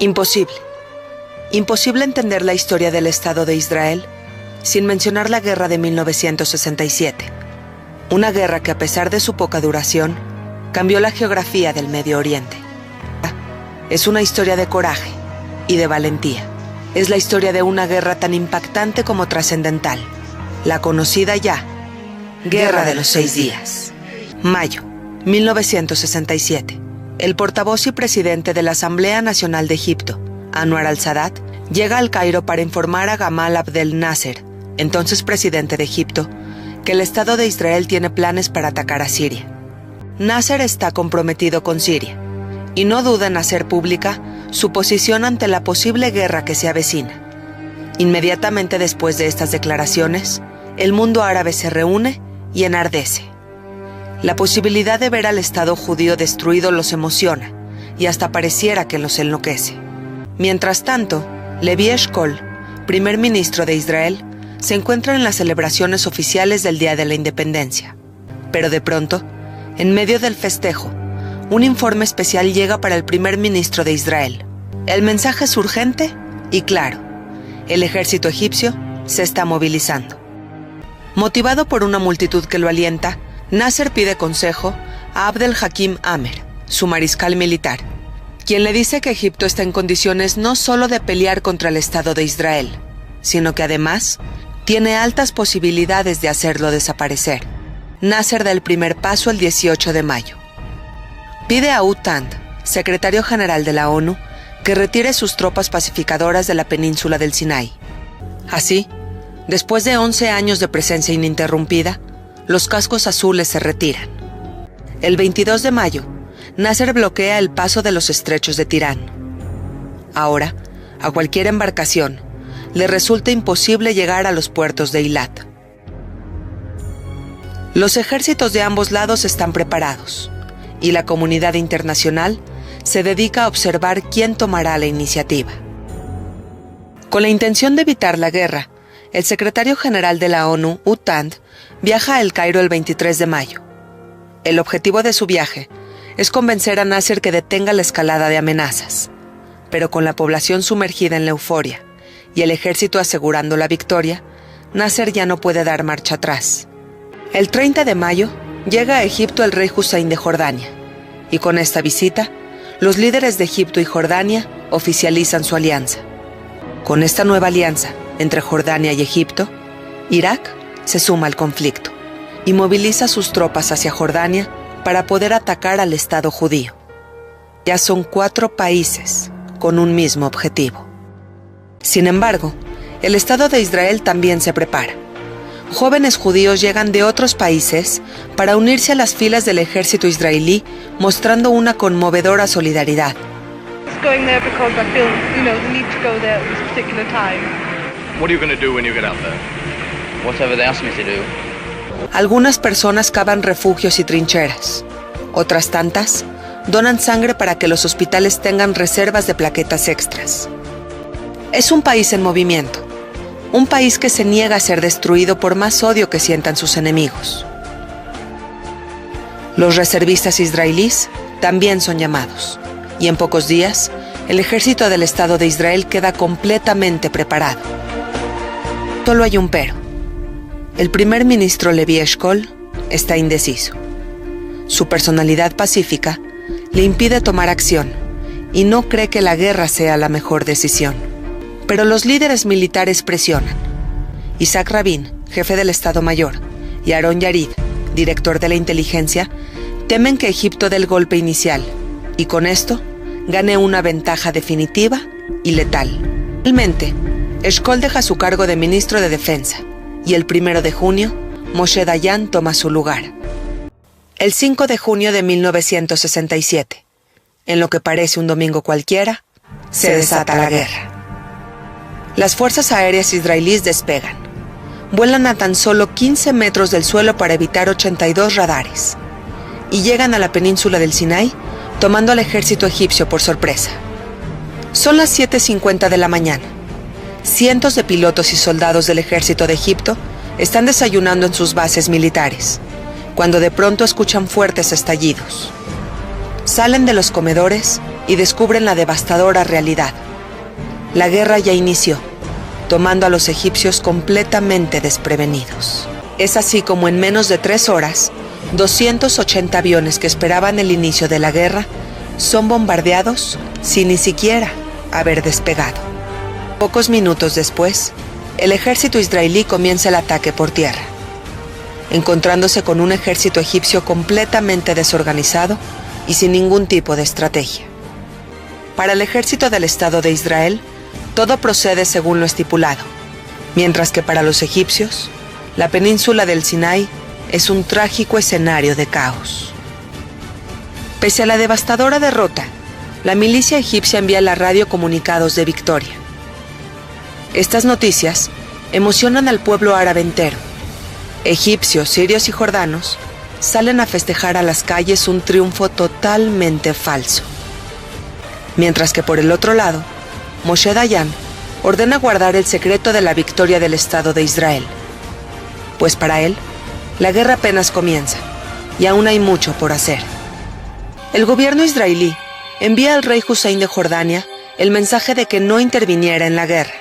Imposible. Imposible entender la historia del Estado de Israel sin mencionar la guerra de 1967. Una guerra que, a pesar de su poca duración, cambió la geografía del Medio Oriente. Es una historia de coraje y de valentía. Es la historia de una guerra tan impactante como trascendental. La conocida ya, Guerra de los 6 días. Mayo, 1967. El portavoz y presidente de la Asamblea Nacional de Egipto, Anwar al-Sadat, llega al Cairo para informar a Gamal Abdel Nasser, entonces presidente de Egipto, que el Estado de Israel tiene planes para atacar a Siria. Nasser está comprometido con Siria y no duda en hacer pública su posición ante la posible guerra que se avecina. Inmediatamente después de estas declaraciones, el mundo árabe se reúne y enardece. La posibilidad de ver al Estado judío destruido los emociona y hasta pareciera que los enloquece. Mientras tanto, Levi Eshkol, primer ministro de Israel, se encuentra en las celebraciones oficiales del Día de la Independencia. Pero de pronto, en medio del festejo, un informe especial llega para el primer ministro de Israel. El mensaje es urgente y claro. El ejército egipcio se está movilizando. Motivado por una multitud que lo alienta, Nasser pide consejo a Abdel Hakim Amer, su mariscal militar, quien le dice que Egipto está en condiciones no solo de pelear contra el Estado de Israel, sino que además tiene altas posibilidades de hacerlo desaparecer. Nasser da el primer paso el 18 de mayo. Pide a Utand, secretario general de la ONU, que retire sus tropas pacificadoras de la península del Sinai. Así, después de 11 años de presencia ininterrumpida, los cascos azules se retiran. El 22 de mayo, Nasser bloquea el paso de los estrechos de Tirán. Ahora, a cualquier embarcación, le resulta imposible llegar a los puertos de Eilat. Los ejércitos de ambos lados están preparados, y la comunidad internacional se dedica a observar quién tomará la iniciativa. Con la intención de evitar la guerra, el secretario general de la ONU, Utand, viaja a El Cairo el 23 de mayo. El objetivo de su viaje es convencer a Nasser que detenga la escalada de amenazas, pero con la población sumergida en la euforia y el ejército asegurando la victoria, Nasser ya no puede dar marcha atrás. El 30 de mayo llega a Egipto el rey Hussein de Jordania, y con esta visita, los líderes de Egipto y Jordania oficializan su alianza. Con esta nueva alianza entre Jordania y Egipto, Irak se suma al conflicto y moviliza sus tropas hacia Jordania para poder atacar al Estado judío. Ya son 4 países con un mismo objetivo. Sin embargo, el Estado de Israel también se prepara. Jóvenes judíos llegan de otros países para unirse a las filas del ejército israelí, mostrando una conmovedora solidaridad. Algunas personas cavan refugios y trincheras. Otras tantas donan sangre para que los hospitales tengan reservas de plaquetas extras. Es un país en movimiento. Un país que se niega a ser destruido por más odio que sientan sus enemigos. Los reservistas israelíes también son llamados, y en pocos días, el ejército del Estado de Israel queda completamente preparado. Solo hay un pero. El primer ministro Levi Eshkol está indeciso. Su personalidad pacífica le impide tomar acción y no cree que la guerra sea la mejor decisión. Pero los líderes militares presionan. Isaac Rabin, jefe del Estado Mayor, y Aaron Yarid, director de la inteligencia, temen que Egipto dé el golpe inicial y con esto gane una ventaja definitiva y letal. Finalmente, Eshkol deja su cargo de ministro de Defensa y el 1 de junio, Moshe Dayan toma su lugar. El 5 de junio de 1967, en lo que parece un domingo cualquiera, se desata la guerra. Las fuerzas aéreas israelíes despegan. Vuelan a tan solo 15 metros del suelo para evitar 82 radares y llegan a la península del Sinai, tomando al ejército egipcio por sorpresa. Son las 7:50 de la mañana. Cientos de pilotos y soldados del ejército de Egipto están desayunando en sus bases militares, cuando de pronto escuchan fuertes estallidos. Salen de los comedores y descubren la devastadora realidad. La guerra ya inició, tomando a los egipcios completamente desprevenidos. Es así como en menos de 3 horas, 280 aviones que esperaban el inicio de la guerra son bombardeados sin ni siquiera haber despegado. Pocos minutos después, el ejército israelí comienza el ataque por tierra, encontrándose con un ejército egipcio completamente desorganizado y sin ningún tipo de estrategia. Para el ejército del Estado de Israel, todo procede según lo estipulado, mientras que para los egipcios, la península del Sinaí es un trágico escenario de caos. Pese a la devastadora derrota, la milicia egipcia envía a la radio comunicados de victoria. Estas noticias emocionan al pueblo árabe entero. Egipcios, sirios y jordanos salen a festejar a las calles un triunfo totalmente falso. Mientras que por el otro lado, Moshe Dayan ordena guardar el secreto de la victoria del Estado de Israel, pues para él, la guerra apenas comienza y aún hay mucho por hacer. El gobierno israelí envía al rey Hussein de Jordania el mensaje de que no interviniera en la guerra.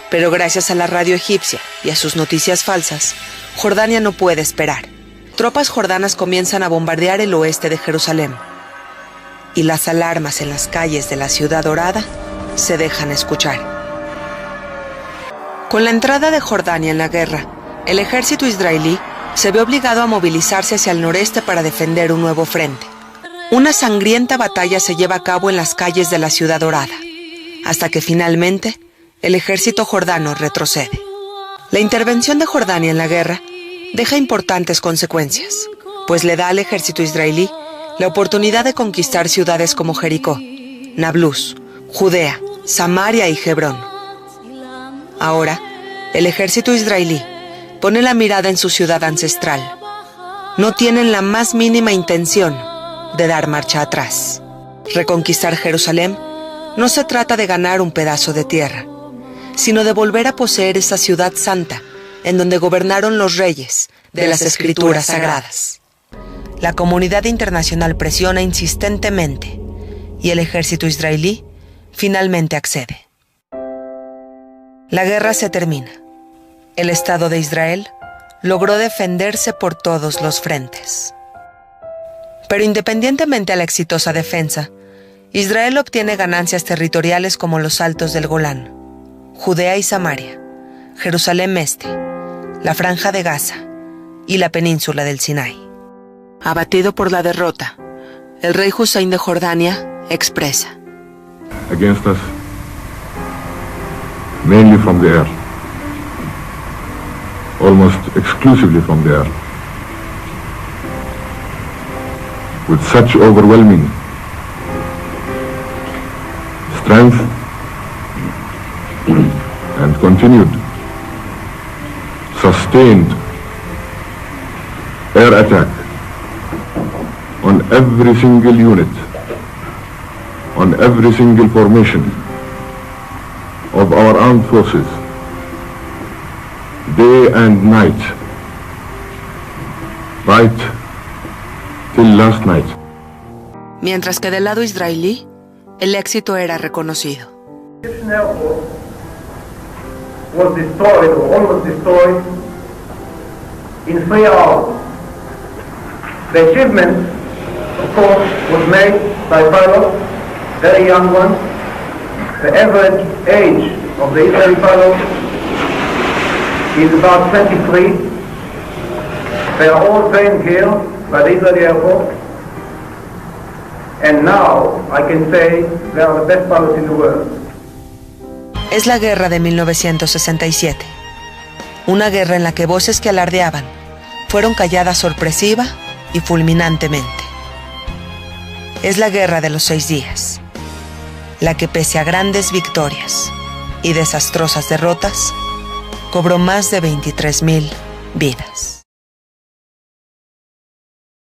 Pero gracias a la radio egipcia y a sus noticias falsas, Jordania no puede esperar. Tropas jordanas comienzan a bombardear el oeste de Jerusalén, y las alarmas en las calles de la ciudad dorada se dejan escuchar. Con la entrada de Jordania en la guerra, el ejército israelí se ve obligado a movilizarse hacia el noreste para defender un nuevo frente. Una sangrienta batalla se lleva a cabo en las calles de la ciudad dorada, hasta que finalmente el ejército jordano retrocede. La intervención de Jordania en la guerra deja importantes consecuencias, pues le da al ejército israelí la oportunidad de conquistar ciudades como Jericó, Nablus, Judea, Samaria y Hebrón. Ahora, el ejército israelí pone la mirada en su ciudad ancestral. No tienen la más mínima intención de dar marcha atrás. Reconquistar Jerusalén no se trata de ganar un pedazo de tierra, sino de volver a poseer esa ciudad santa en donde gobernaron los reyes de las escrituras sagradas. La comunidad internacional presiona insistentemente y el ejército israelí finalmente accede. La guerra se termina. El Estado de Israel logró defenderse por todos los frentes. Pero independientemente a la exitosa defensa, Israel obtiene ganancias territoriales como los Altos del Golán, Judea y Samaria, Jerusalén Este, la Franja de Gaza y la península del Sinaí. Abatido por la derrota, el rey Hussein de Jordania expresa: Against us, mainly from the air, almost exclusively from the air, with such overwhelming strength and continued, sustained air attack on every single unit, on every single formation of our armed forces, day and night, right till last night. Mientras que del lado israelí, el éxito era reconocido. Egyptian airport was destroyed or almost destroyed in 3 hours. The achievement, of course, was made by pilots, very young ones. The average age of the Israeli pilots is about 23. They are all trained here by the Israeli Air Force. And now I can say they are the best pilots in the world. Es la guerra de 1967. Una guerra en la que voces que alardeaban fueron calladas sorpresiva y fulminantemente. Es la guerra de los 6 días, la que pese a grandes victorias y desastrosas derrotas, cobró más de 23,000 vidas.